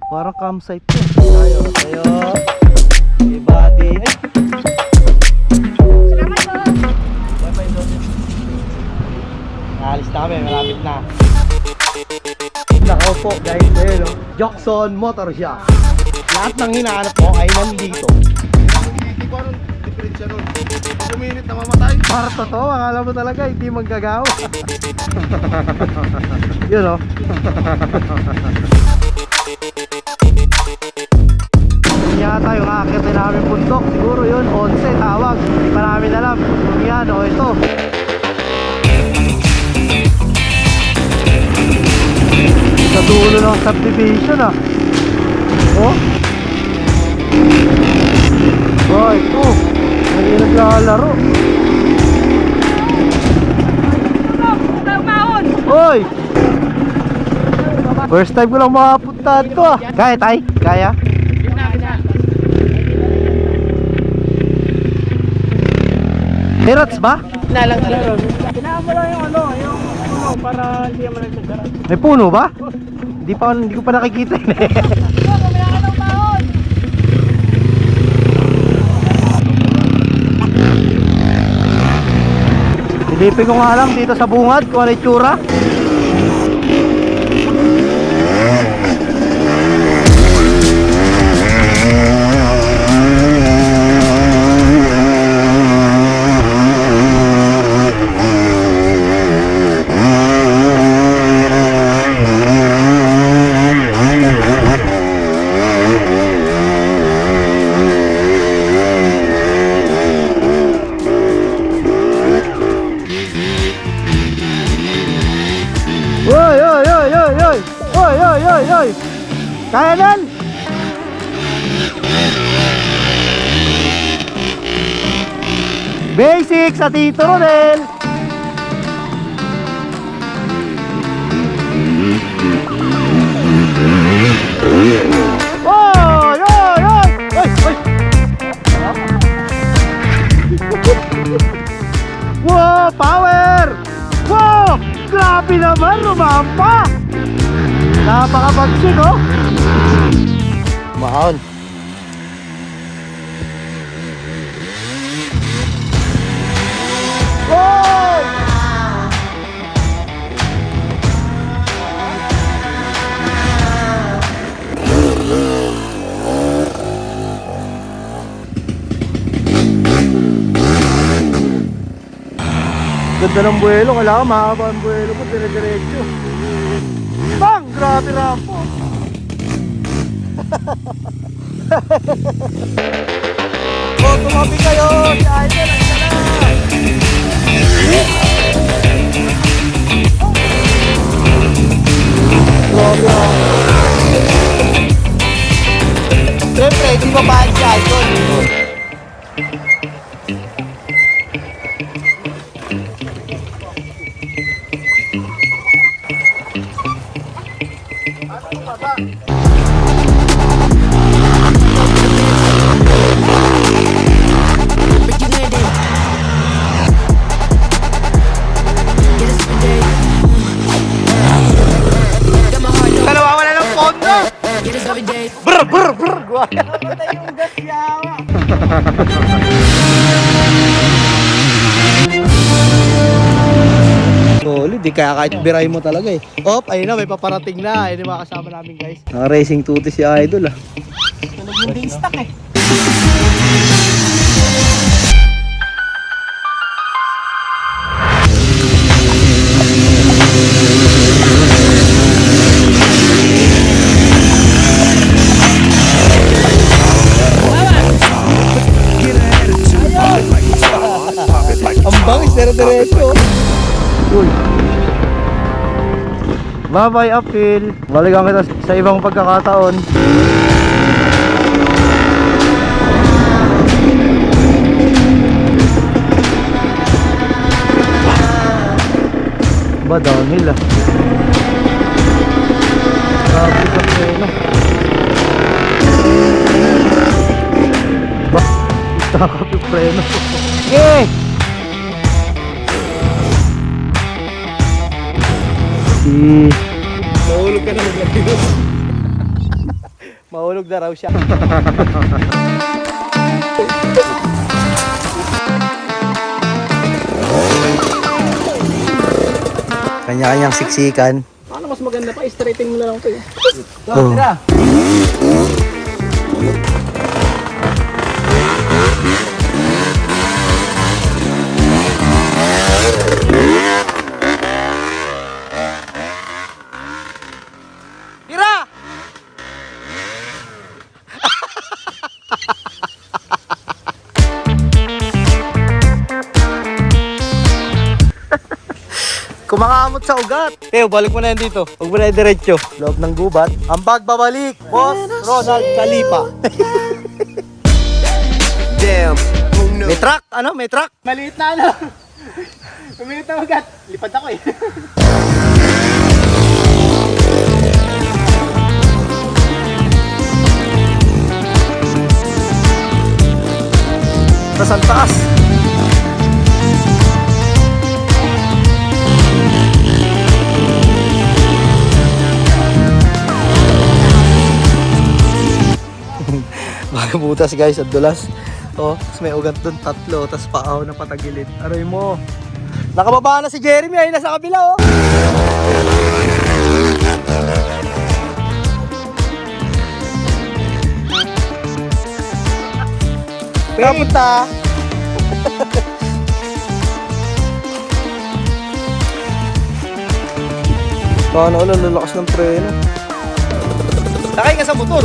Parang campsite to. Tayo. Hey buddy. Ay. Salamat po. Bye-bye doon. Naalis na kami, malapit na. Nakaw po guys, ayun o. Jackson Motor Shop. Lahat ng hinahanap mo ay nandito. Hindi ko anong diferensya nun. 2 minute na mamatay. Para totoo, akala mo talaga hindi manggagawa. Yun o. Yata yung aakitin namin bundok. Siguro yun, 11 tawag. Hindi pa namin alam kung yan o ito. Sa dulo ng subdivision ah. Oh. Oh, ito. Hindi naglalaro. Oy! First time ko lang makapunta dito ah. Kaya tay? Kaya? Merats ba? Nalang dito. Kailangan mo lang yung ano para hindi naman nagsasarat. May puno ba? Hindi ko pa nakikita yun eh. Silipin ko nga lang dito sa bungad kung ano yung tsura. Oy! Kaya yan? Basic sa Tito Rodel. Oy! Wow! Power! Wow! Grabe naman! Rumampa! Napakabagsig oh! Mahon! Oy! Ganda ng buwelo, kailangan mahaba ang buwelo mo, dire-diretso. Bang! Grabe rampo! O, tumabi kayo! Si Idol, nandiyan na! Grabe rampo! Siyempre, di ba ba si Idol? Solid, di kaya kahit biray mo talaga eh. Op, ayun na, may paparating na. Ayun yung mga kasama namin guys. Naka-racing tuti si Idol ah. Hindi stock eh. Ang bangis, dire-diretso. Uy. Bye-bye, Apil. Balikan kita sa ibang pagkakataon. Ba, downhill ah. Grabe ka preno. Ba, takap yung preno. Eh! Si... Mahulog ka na maglagay. Mahulog na raw siya. Kanya-kanyang siksikan. Paano mas maganda pa? Straighten mo na lang ito eh. Oh. Tira! Kumakamot sa ugat. Teo, balik mo na yan dito. Huwag mo na yung diretso. Loob ng gubat. Ang pagbabalik, Boss Ronald Calipa. Damn, who knew? May truck? Ano? May truck? Maliit na ano. Kumilit na ugat. Lipad ako eh. Tapos ang taas. Mga butas guys, at dulas. Oh, tapos may ugat dun, 3. Tapos paaw na patagilid. Aray mo. Nakababa na si Jeremy, ay nasa kabila oh. Kapunta. Paano ulan, lalakas ng preno. Sakay ka sa motor.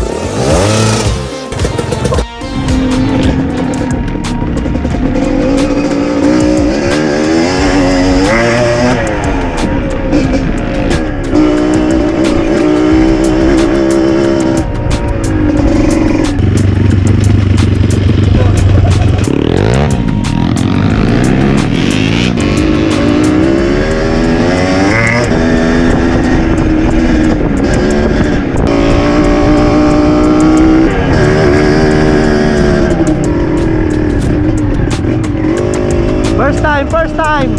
First time.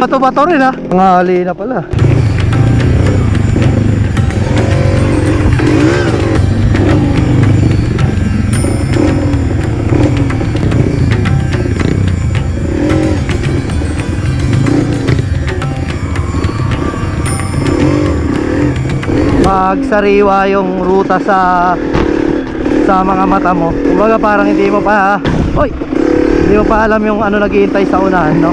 Bato-bato rin ha. Ngali na pala. Magsariwa yung ruta sa mga mata mo. Kumbaga parang hindi mo pa hindi mo pa alam yung ano naghihintay sa unahan, no?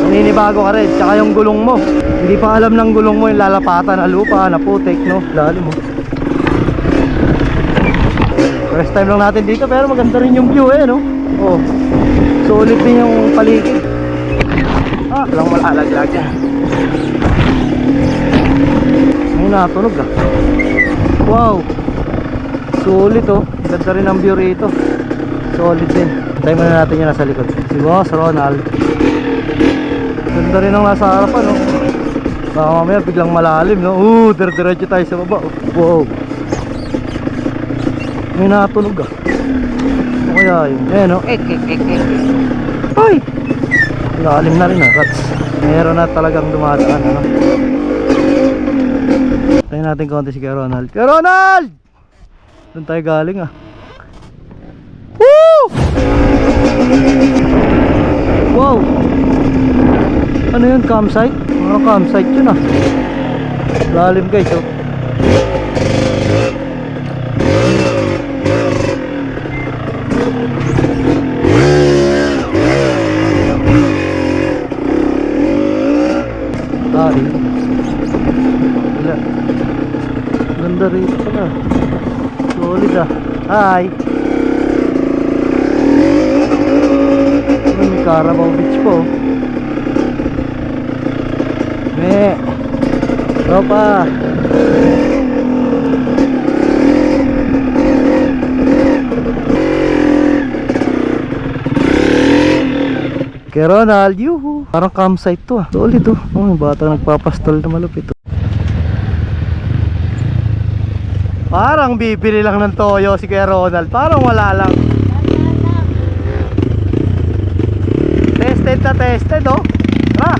Naninibago ka rin, tsaka yung gulong mo. Hindi pa alam ng gulong mo yung lalapatan na lupa, na putik, no? Lalim mo. First time lang natin dito, pero maganda rin yung view no? Oh, sulit din yung paligid. Walang malalaglag yan. May natunog Wow, sulit ganda rin ang view rito. Solid din. Tayo muna natin yung nasa likod. Si Boss Ronald. Ganda rin ang nasa harapan baka mamaya biglang malalim diretso tayo sa baba Wow, may natunog ano kaya yun? Ay, lalim na rin rats. Meron na talagang dumadaan Tayo natin konti si Kuya Ronald. Kuya Ronald! Doon tayo galing ah. Woo! Wow! Ano yun? Campsite? Mga campsite yun ah. Lalim guys oh. Ay. Wala. Ganda rito pala. Solid ah. Hi. May Carabao Beach po. Tropa. Kay Ronald, yuhu. Parang campsite to ah. Solid to. Oh, yung bata nagpapastol na malupit to. Parang bibili lang ng toyo si Kuya Ronald. Parang wala lang. Tested na tested oh. Tara.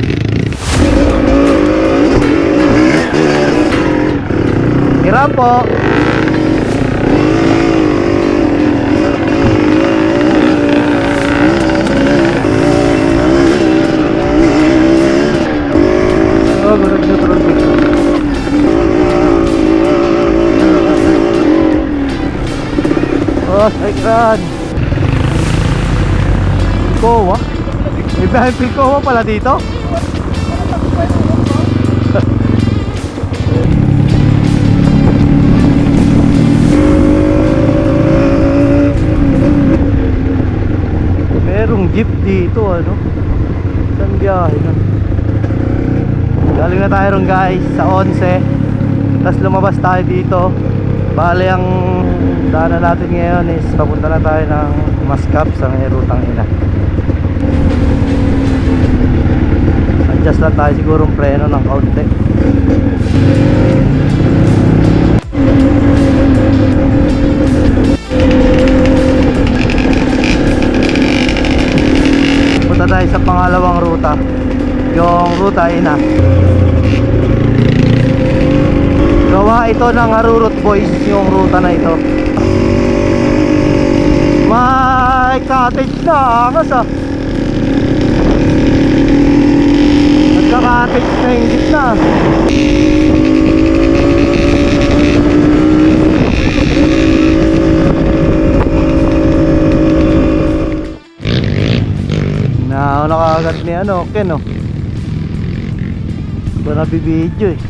Hiram po. Oh, gurag na turun dito. Oh, sakran. Pilcoa? May bahay Pilcoa pala dito? Merong jeep dito ano? Saan biyahe nun? Galing na tayo ron guys sa 11. Tapos lumabas tayo dito. Bale ang daanan natin ngayon is papunta na tayo ng Mascap sa may rutang ina. Adjust lang tayo sigurong preno ng kaunti. Punta tayo sa pangalawang ruta. Yung ruta ina. Gawa ito ng Arurot Boys yung ruta na ito. May cottage na angas ah. Nagka-cottage na yung gitna. Nauna ka agad ni ano, Ken oh. Ba nabibidyo eh.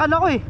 Natamaan ako eh.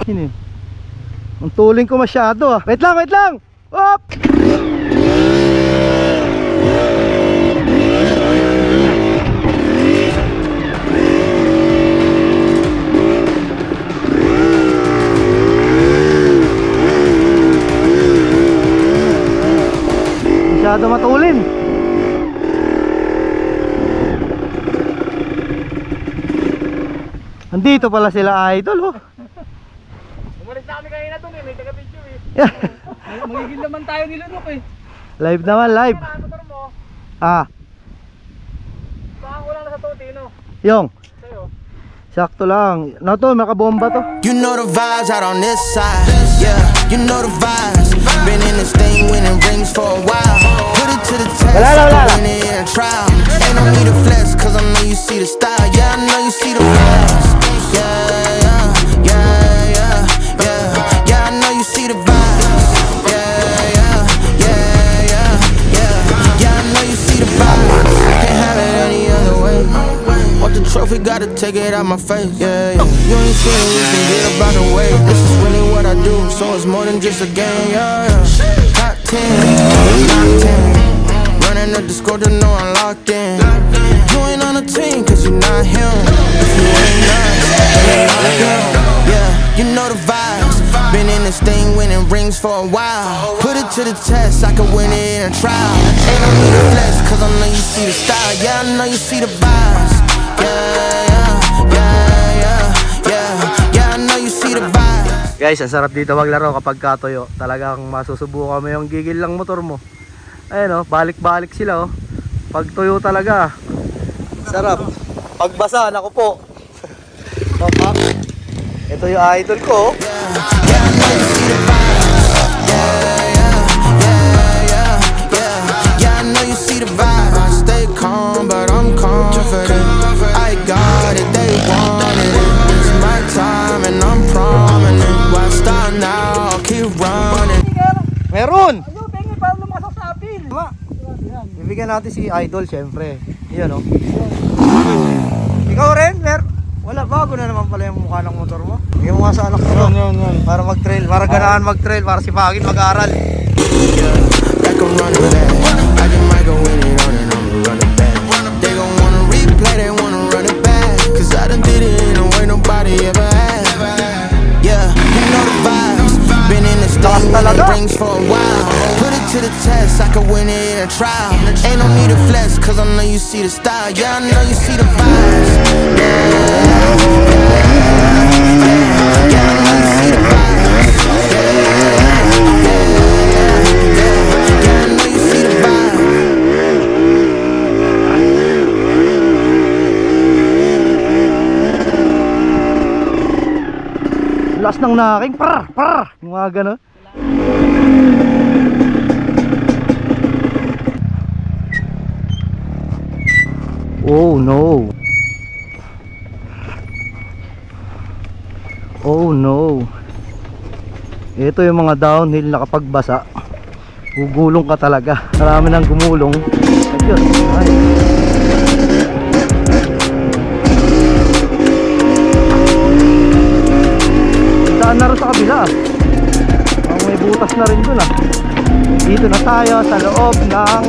Ini. Ang tuling ko masyado ah. Wait lang, wait lang. Op! Masyado matulin. Andito pala sila idol oh. Umalis na kami kanina doon eh, may taga-video eh. Yeah. Magiging naman tayo ni Lunok eh. Live naman, live. Ano motor mo? Ah, Baka ko lang na sa Totino. yung. Sa'yo. Sakto lang. Na to, makabomba to. You know the vibes out on this side. Yeah, you know the vibes. Been in this thing winning rings for a while. Put it to the test, Wala. win it in a trial. Ain't no need to flex, cause I know you see the style. Yeah, I know you see the vibes. Yeah, I know you see the vibes. Yeah, I know you see the vibes. Can't have it any other way. Want the trophy, gotta take it out my face. Yeah. You ain't seen it, we can get about the way. This is really what I do, so it's more than just a game. Yeah. Top 10, top 10. Running the disco, just know I'm locked in. You ain't on the team, cause you not him. If you ain't nice, you ain't like him. Yeah, you know the vibes. Been in this thing winning rings for a while. Put it to the test, I could win it in a trial. Ain't no need to flex, cause I know you see the style. Yeah, I know you see the vibes. Yeah, I know you see the vibes. Guys, ang sarap dito maglaro kapag katoyo. Talagang masusubukan mo yung gigil lang motor mo. Ayun oh, balik-balik sila oh. Pag tuyo talaga. Sarap. Pagbasa, naku po. Papak. Ito yung idol ko oh. Yeah, I know you see the vibes. Yeah, I know you see the vibes. I stay calm, but I'm confident. I got it, they wanted it. It's my time and I'm prominent. Why stop now? I'll keep running. Meron! Ayun, pengi, parang lumakas sa apil. Tama. Bibigyan natin si idol syempre. Yan oh. Ikaw rin, wala, bago na naman pala yung mukha ng motor mo. Bigyan mo nga sa anak mo. Yan. Para mag-trail, para ganahan mag-trail, para si Pagin mag-aaral. Like I'm running back. I just might go in it on and I'm running back. They gon' wanna replay, they wanna run it back. Cause I done did it in a way nobody ever had. Yeah, you know the vibes. Been in this thing winning rings for a while. Put it to the test, I could win it in a trial. Ain't no need to flex, cause I know you see the style. Yeah, I know you see the vibes. Yeah, I know you see the vibes. Lakas ng naking, prr, yung mga gano'n. Oh no. Oh no. Ito yung mga downhill na kapag basa, gugulong ka talaga. Marami nang gumulong. Ayun. Ay. Saan na rin sa kabila? May butas na rin dun ah. Dito na tayo sa loob ng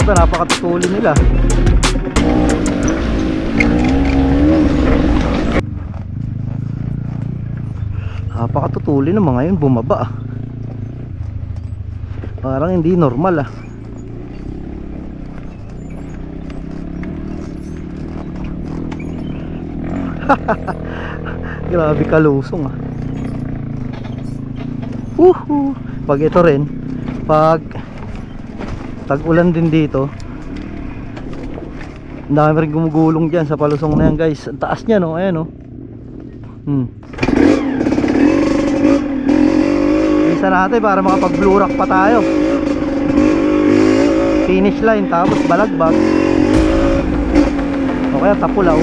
Ito, napakatutulin nila. Napakatutulin ng mga yun, bumaba. Parang hindi normal ah. Grabe kalusong ah. Pag ito rin, pag tag-ulan din dito, ang dami rin gumugulong dyan sa palusong na yan guys. Ang taas niya no, ayan no. Isa natin para makapag-blue rock pa tayo. Finish line tapos balagbag. O kaya Tapulaw.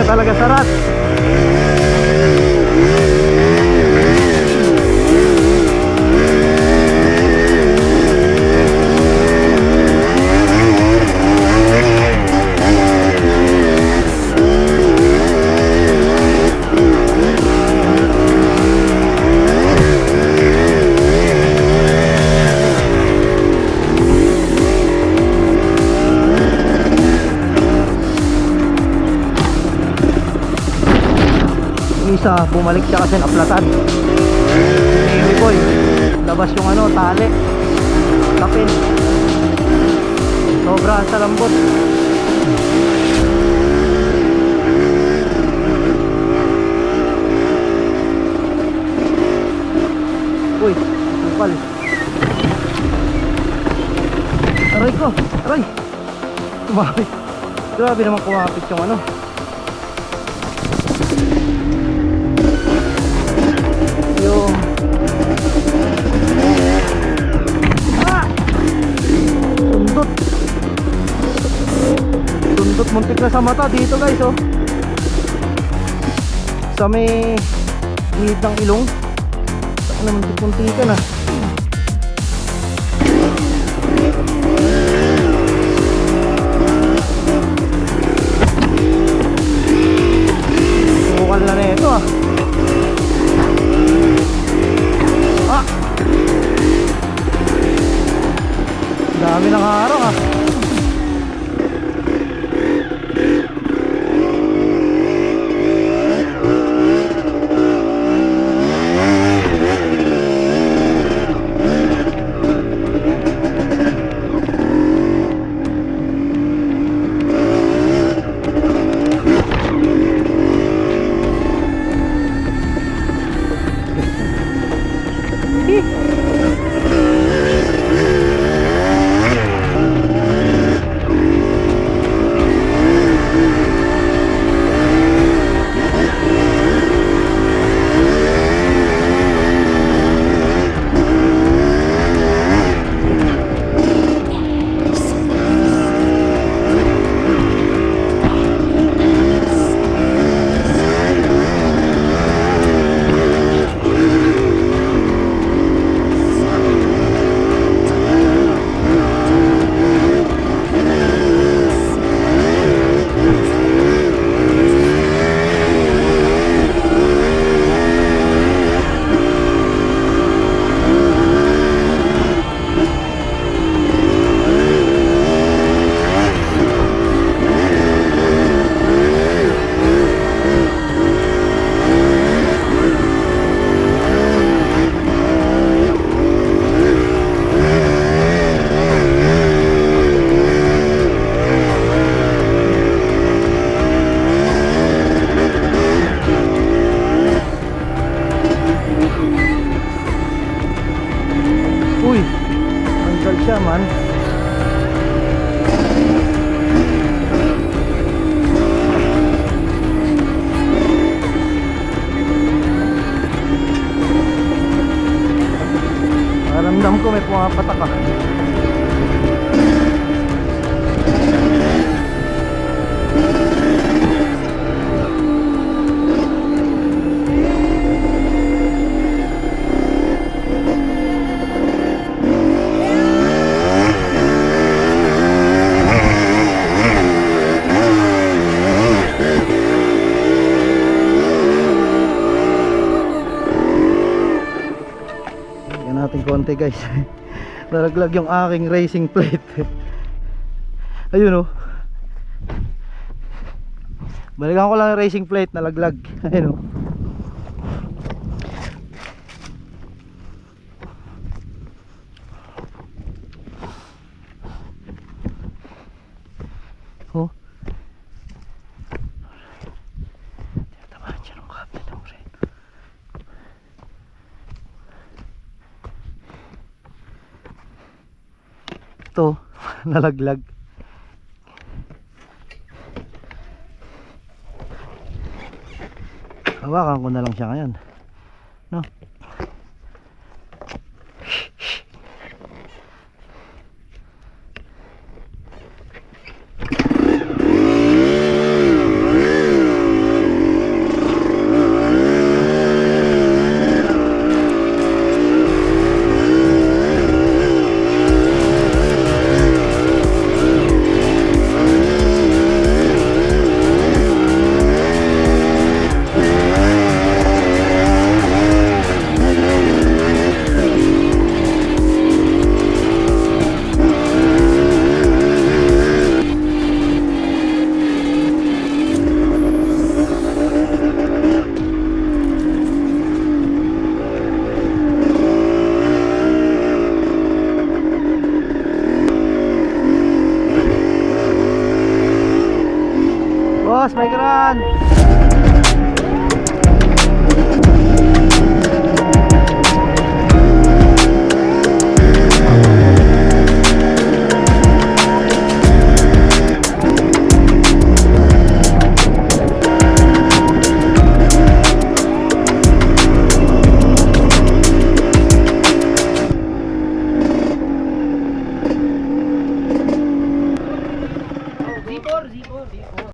Talaga sarat. Isa, bumalik siya kasi naplatan. Baby boy, labas yung ano, tali, tapin. Sobra sa lambot. Uy, kupal. Aray ko, aray. Kumapit. Grabe naman kumapit yung ano. Yung sundot muntik na sa mata dito guys oh, sa may gilid ng ilong. Saka naman muntik na. Bukal na ito ah. Dami ng araw ah. man. Paramdam ko may pumapatak ah. aksidente guys. Nalaglag yung aking racing plate. Ayun oh. Balikan ko lang yung racing plate, nalaglag. Ayun oh. Oh. Tinatamaan siya ng kable ng rin. Ito, nalaglag. Hawakan ko na lang siya ngayon. No? Boss, may karan!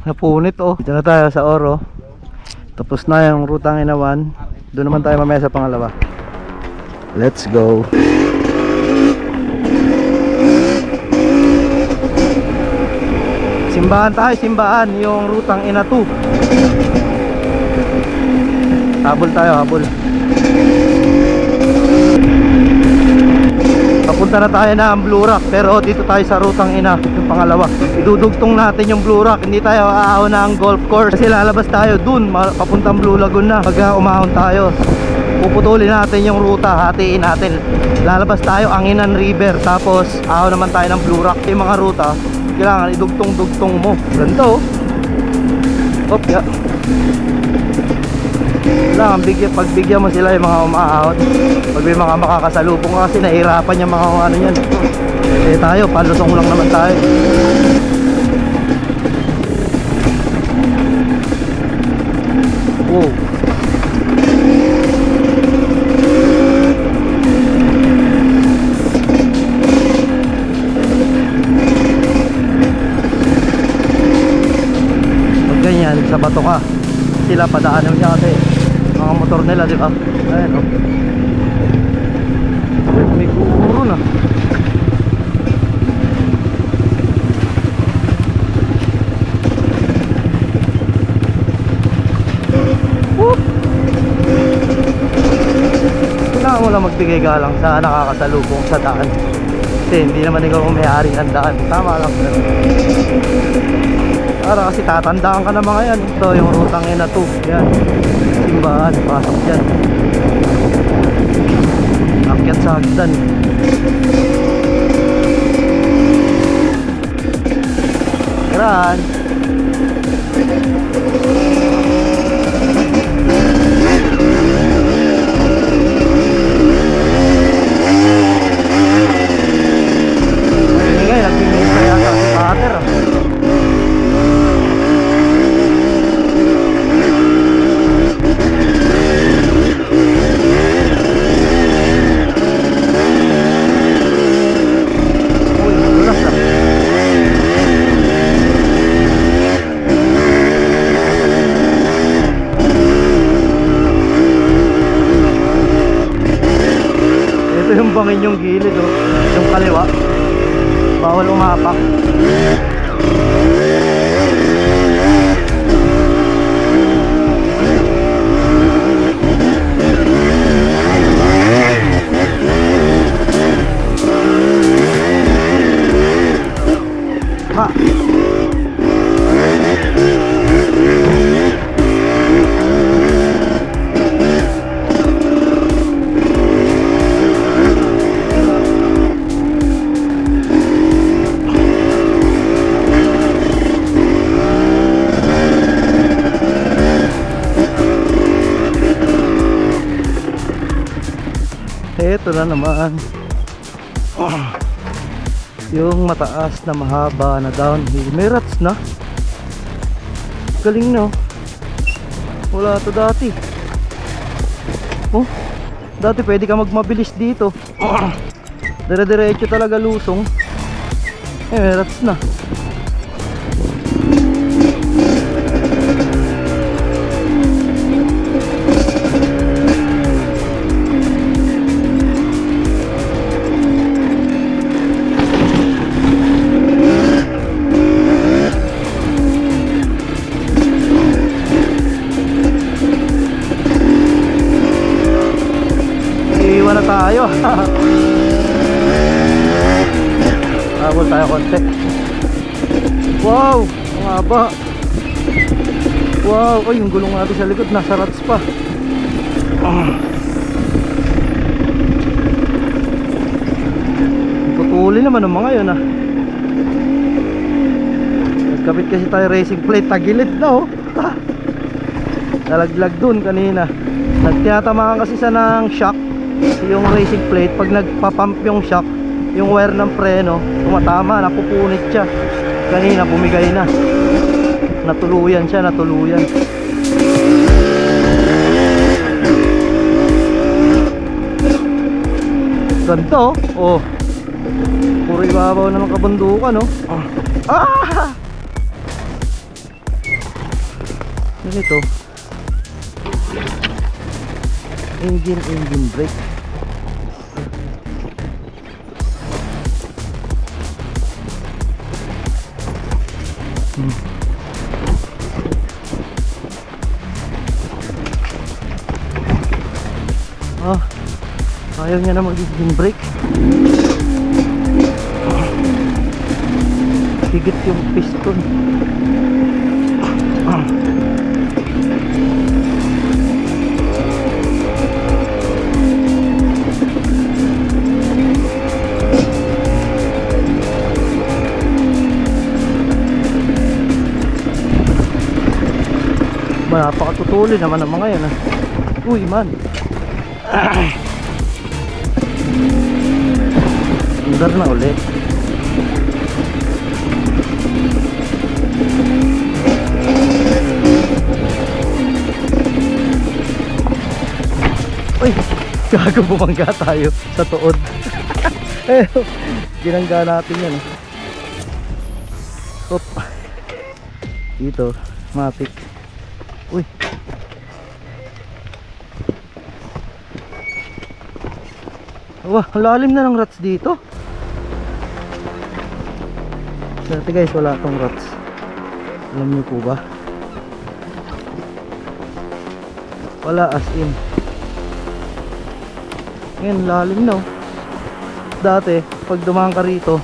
Napunit oh. Dito na tayo sa Oro. Tapos na yung rutang Inawan. Doon naman tayo mamaya sa pangalawa. Let's go. Simbahan tayo, simbahan. Yung rutang Ina 2. Habol tayo, habol. Papunta na tayo na ang Blue Rock. Pero dito tayo sa rutang Ina, yung pangalawa. Idudugtong natin yung Blue Rock. Hindi tayo aaw na ang golf course. Kasi lalabas tayo dun, papuntang Blue Lagoon na. Pag umahon tayo, puputulin natin yung ruta, hatiin natin. Lalabas tayo Anginan River. Tapos aaw naman tayo ng Blue Rock. Yung mga ruta, kailangan idugtong-dugtong mo. Ganito oh. Op, ya. Kailangan pagbigyan mo sila yung mga umaahon. Pag may mga makakasalubong kasi nahihirapan yung mga ano yan. Eh tayo, palusong lang naman tayo. Wow. Pag ganyan, sa bato ka, sila padaanan niya kasi mga motor nila, di ba? Ayan oh. May guro na. Whoop! Kailangan mo lang magbigay galang sa nakakasalubong sa daan. Kasi hindi naman ikaw may-ari ng daan. Tama lang. Para kasi tatandaan ka na mga yan. Ito yung rutang Ina 2. Yan. Simbahan. Pasok dyan. Akyat sa hagdan. Karan. Ngayon, nagpinigil kaya si Pater. Yung bangin yung gilid oh, yung kaliwa bawal umapak. Ito na naman. Yung mataas na mahaba na downhill. May rats na. Galing no. Wala to dati. Oh, dati pwede ka magmabilis dito. Dire-diretso talaga lusong. May rats na. Iiwan na tayo. Habol tayo konti. Wow, ang haba. Wow, ay yung gulong natin sa likod nasa rats pa. Tutuli naman ang mga yun ah. Nagkapit kasi tayo racing plate, tagilid na oh. Nalaglag dun kanina. Nagtiyatamaan kasi sa ng shock yung racing plate. Pag nagpapump yung shock, yung wire ng preno tumatama, napupunit siya. Kanina bumigay na. Natuluyan siya, natuluyan. Ganda oh. Oh. Puro ibabaw na ng kabundukan oh. Ah! Ganito. Engine brake. Ah, ayaw niya na mag-engine brake. Higit yung piston. Napakatutuli naman ng mga yan ah. Uy man. Under na ulit. Uy, gago, bumangga tayo sa tuod. Eh, ginangga natin yan. Stop. Dito, matik. Uy. Wah, lalim na ng rats dito. Dati guys, wala tong rats. Alam niyo po ba? Wala as in. Ngayon, lalim na oh. Dati, pag dumaan ka rito,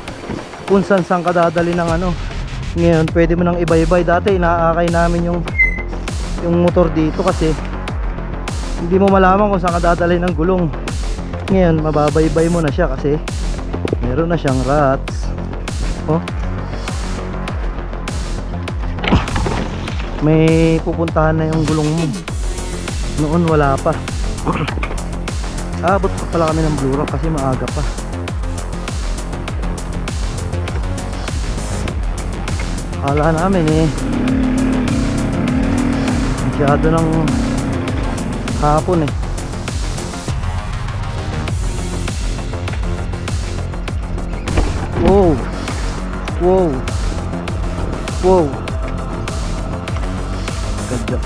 kung saan ka dadali ng ano. Ngayon, pwede mo nang iba-ibay. Dati, inaakay namin yung motor dito kasi hindi mo malaman kung saan ka dadali ng gulong. Ngayon, mababaybay mo na siya kasi meron na siyang rats. Oh. May pupuntahan na yung gulong mo. Noon wala pa. Abot pa pala kami ng Blue Rock kasi maaga pa. Akala namin eh masyado ng hapon eh. Wow. Wow. Wow. Ganda.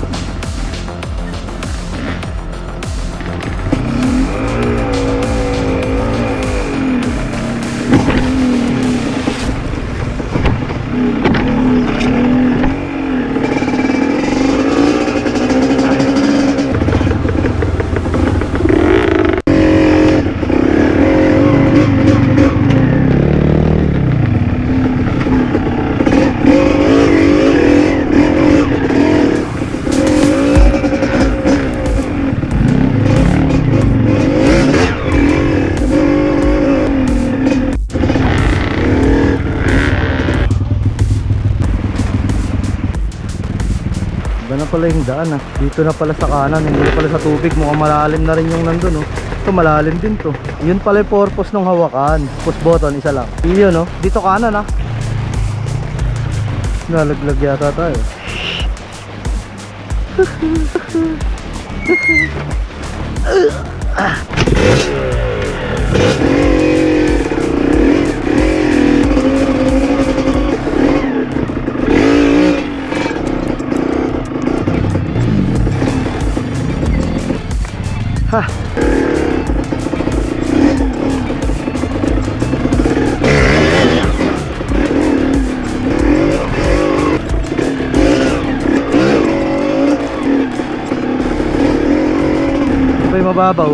Iba na pala yung daan ah. Dito na pala sa kanan, hindi na pala sa tubig. Mukhang malalim na rin yung nandun oh. Ito malalim din to. Yun pala yung purpose ng hawakan. Push button, isa lang. Yun oh. Dito kanan ah. Nalaglag yata tayo. Ha. Sabay mababaw.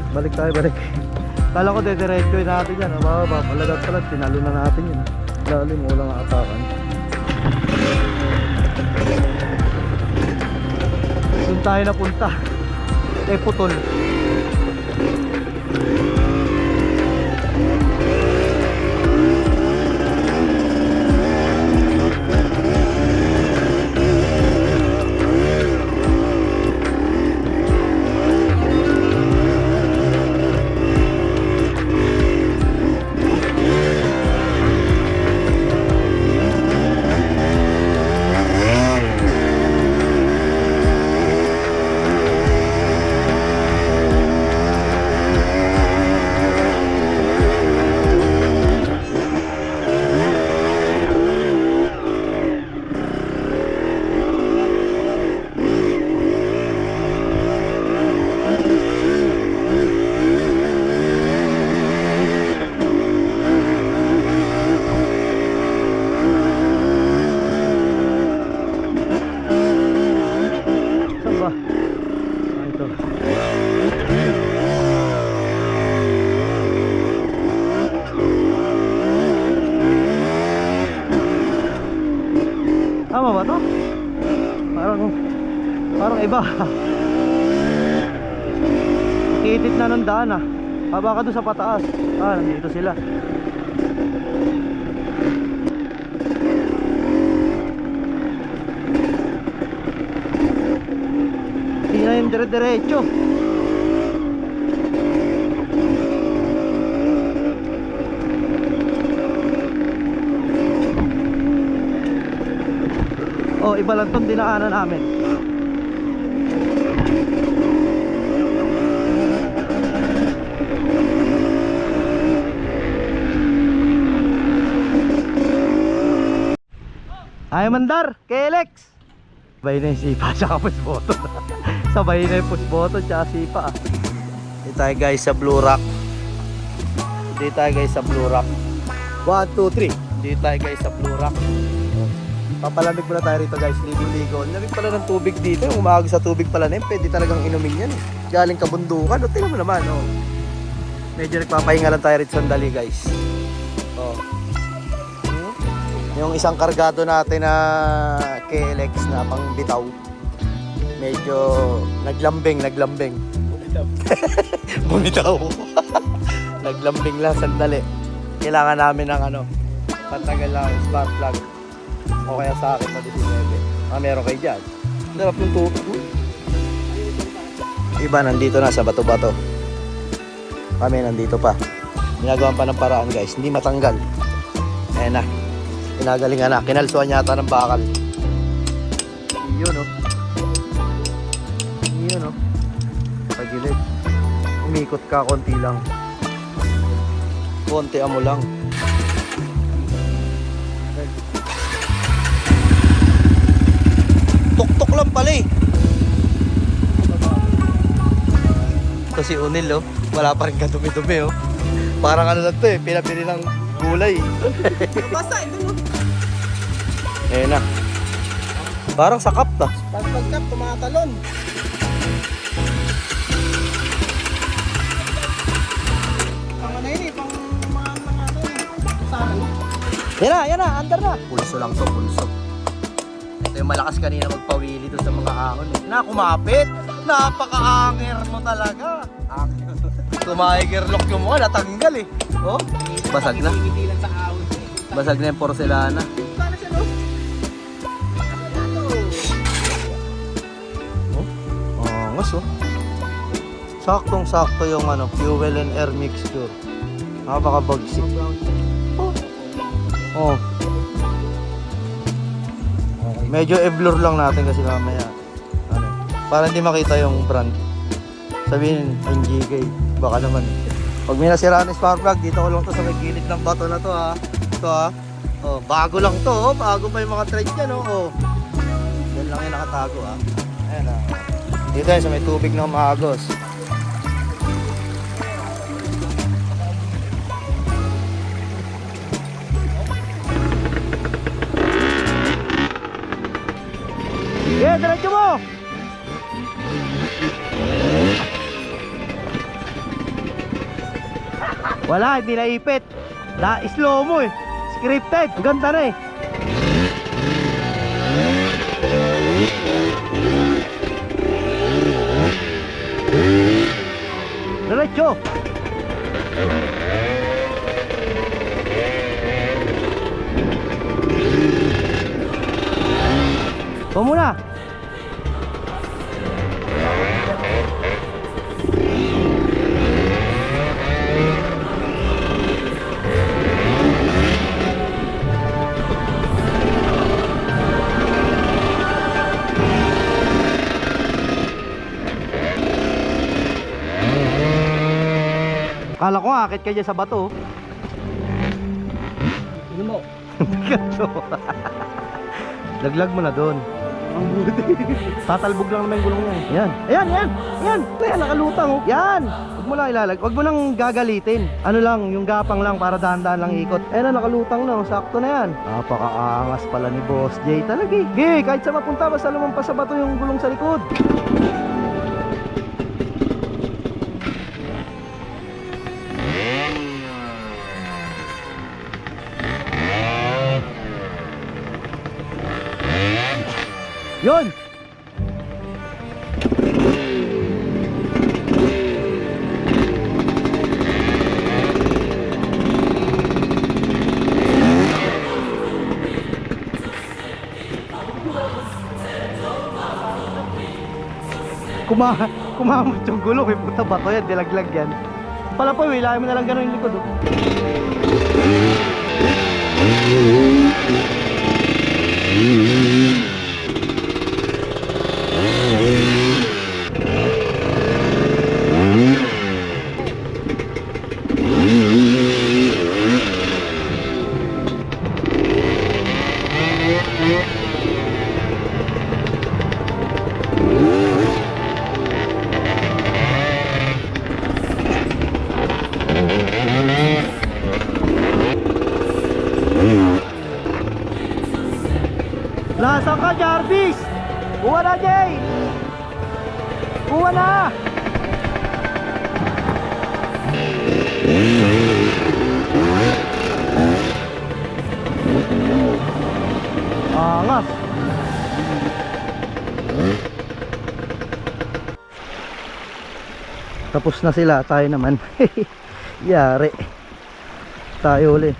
Balik tayo, balik. Kala ko dediretso natin yan. Mababa, palagat pala, tinalo na natin yun. Lalim, walang atakan. Doon tayo napunta. Putol. Tama ba to? Parang iba. Kitit na ng daan ah. Baba ka doon sa pataas. Nandito sila. Hindi na yung dire-diretso. Oh, iba Balanton dinaanan namin. Ay mandar, Kelex. Sabay na yung sipa tsaka push button. Sabay na yung push button tsaka sipa. Dito tayo guys sa Blue Rock. Dito tayo guys sa Blue Rock. 1, 2, 3. Dito tayo guys sa Blue Rock. Papalamig muna tayo rito guys, ligo-ligo. Lamig pala ng tubig dito. Yung umahag sa tubig pala na yun, pwede talagang inumin yan. Galing kabundukan. O, tingnan mo naman. O. Medyo nagpapahinga lang tayo rito sandali guys. O. Yung isang kargado natin na KLX na pang bitaw, medyo naglambing. Bumitaw. Naglambing lang sandali. Kailangan namin ng patagal lang spark plug. O kaya sa akin na 19. Meron kayo dyan. Sarap yung tubig. Iba nandito na sa bato-bato. Kami nandito pa. Ginagawan pa ng paraan guys. Hindi matanggal. Ayan na. Pinagalingan na. Kinalsuan yata ng bakal. Yun o. Yun o. Pagilid. Umikot ka konti lang. Konti amo lang. Tok-tok lang pala eh. Ito si Unil oh. Wala pa rin kadumi-dumi oh. Parang lang to eh. Pinabili ng gulay. Basta, ito mo. Ayan na. Parang sakap ta. Pagkap, tumatalon. Pang ano yun eh, pang mga saan. Yan na, andar na. Pulso lang to, pulso. Ito yung malakas kanina magpawili doon sa mga ahon. Na, kumapit. Napaka-anger mo talaga. Tumahigerlock yung mukha, natanggal eh. Oh, basag na. Lang sa awit. Basag na yung porcelana. Paano siya no? Angas oh. Saktong-sakto yung fuel and air mixture. Napaka-bagsik. Oh. Medyo i-blur lang natin kasi mamaya para hindi makita yung brand. Sabihin NGK, baka naman. Pag may nasiraan ng spark plug, dito ko lang to sa may gilid ng bato na to ha. Ito ha. Oh, bago lang to, oh. Bago pa yung mga thread yan oh. Yan lang yung nakatago ha. Ayan ha. Dito yan sa may tubig ng maagos. Yeah, diretso mo! Wala, hindi naipit. Slow mo eh. Scripted. Ganda na eh. Diretso. Ito muna. Kala ko akit ka dyan sa bato. Ano mo? Laglag mo na doon. Ang buti. Tatalbog lang naman yung gulong niya. Yan. Ayan. Ayan, nakalutang oh. Yan. Huwag mo lang ilalag. Huwag mo nang gagalitin. Ano lang, yung gapang lang para dahan-dahan lang ikot. Ayan na, nakalutang na. Sakto na yan. Napakaangas pala ni Boss J talaga eh. Okay, kahit sa mapunta, basta lumampas sa bato yung gulong sa likod. Yun! Kumamot yung gulong eh, puta bato yan, dilaglag yan. Pala po, hilahin mo na lang gano'n yung likod oh. na, Jarvis! Kuha na, Jay! Kuha na! Angas! Tapos na sila, tayo naman. Yari. Tayo ulit.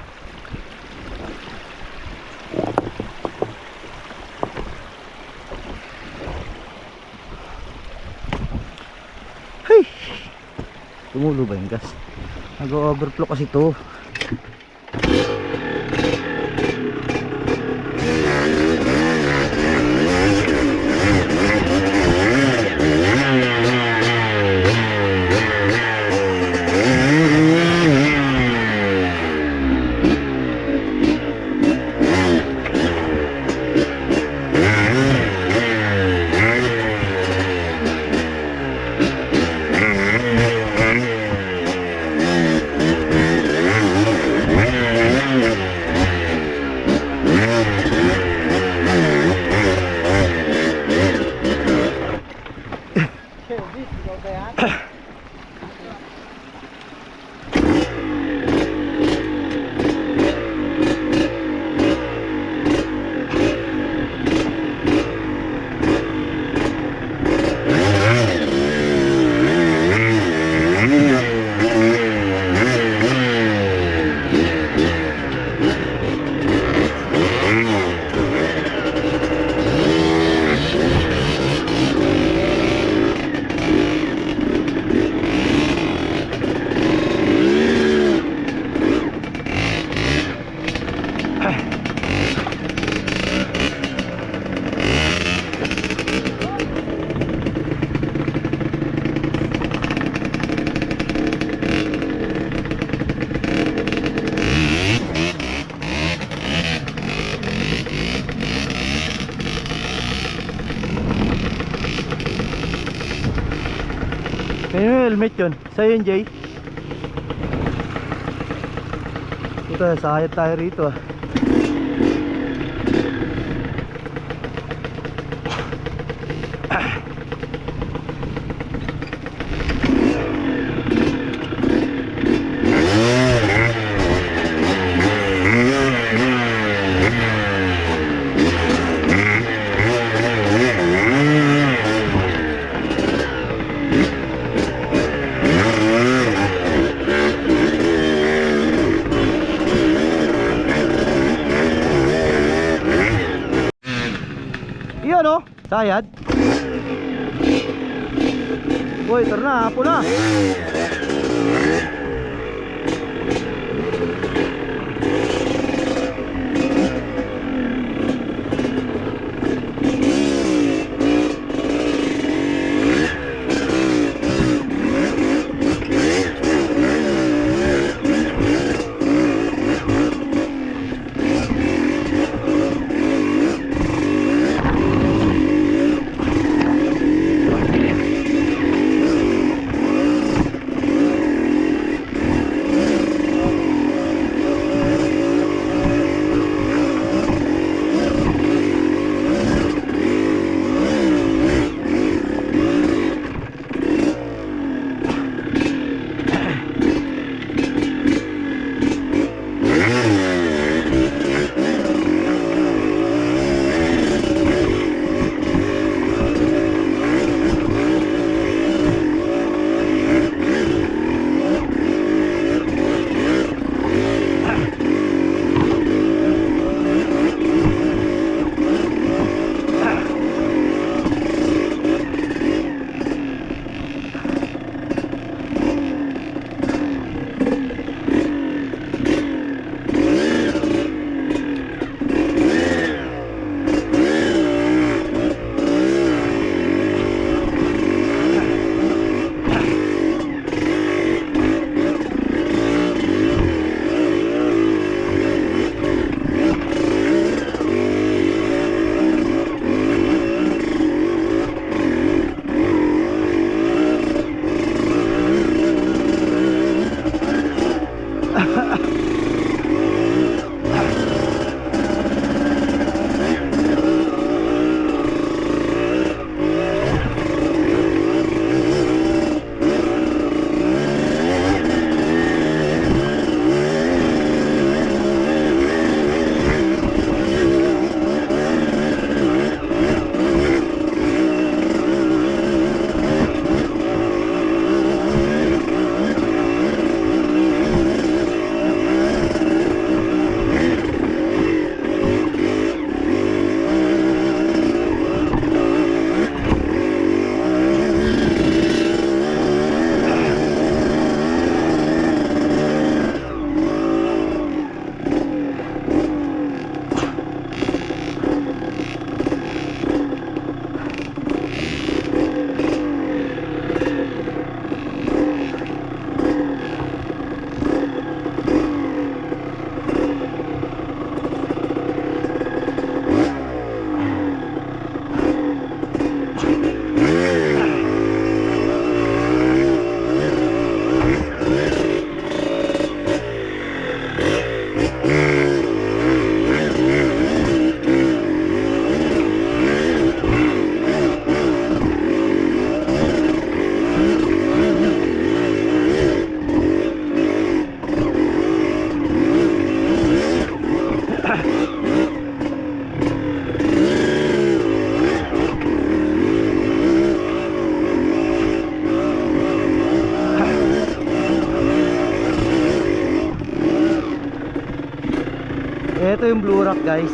Hey! Tumulo ba yung gas? Nag-overflow kasi to. Kaya yung helmet yun. Sa'yo yun, Jay. Ito, sayat tayo rito ah. Iyon oh, sayad. Uy, tara na, hapo na. yung Blue Rock guys.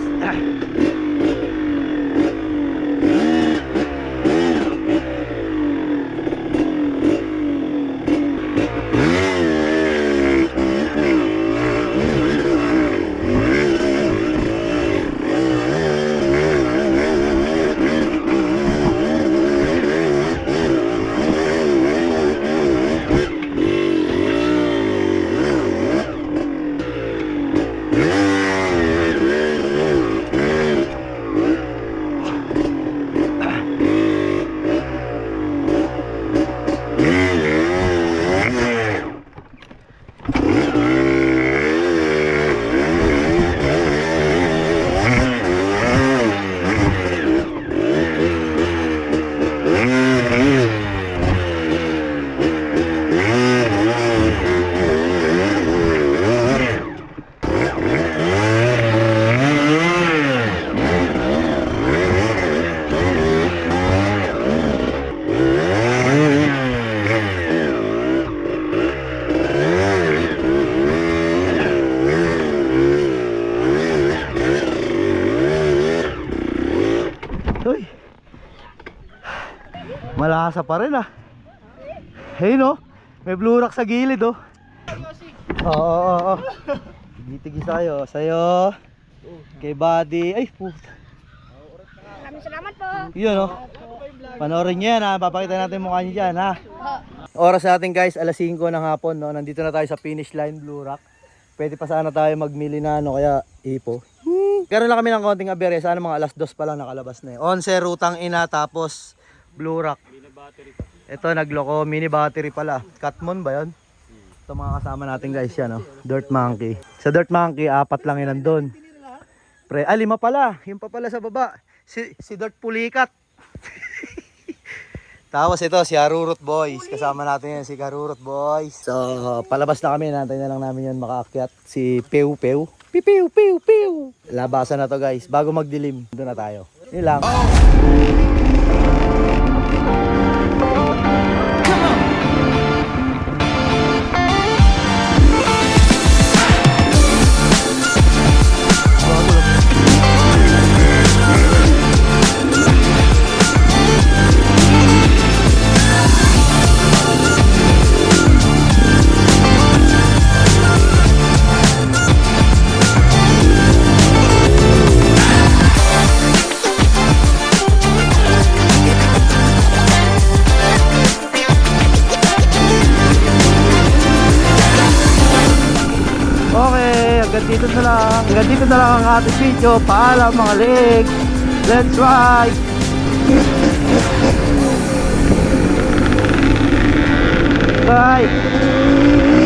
Uy, malasa pa rin ah. Hey no, may Blue Rock sa gilid oh. Oo. Tigis tayo, sa'yo. Kay Buddy. Ay puta. Maraming salamat po. Yun oh. Panoorin nyo yan ha, papakita natin mukha nyo dyan ha. Oras natin guys, alas 5 ng hapon no. Nandito na tayo sa finish line Blue Rock. Pwede pa sana tayo magmili na ano, kaya ipo. Karoon lang kami ng konting aberya, sana mga alas 2 pa lang nakalabas na eh. 11 rutang ina tapos Blue Rock. Ito nagloko, mini battery pala. Catmon ba yun? Ito mga kasama natin guys yan oh. Dirt Monkey. Sa Dirt Monkey, 4 lang yun nandun. Pre, 5 pala. Yung pa pala sa baba. Si Dirt Pulikat. Tapos ito si Harurot Boys. Kasama natin yan si Harurot Boys. So palabas na kami. Nantay na lang namin yan makaakyat. Si Pew Pew. Piu piu piu. Labasan na to guys. Bago magdilim. Doon na tayo. Yun lang. Hanggang dito na lang ang ating video. Paalam mga legs. Let's ride. Bye.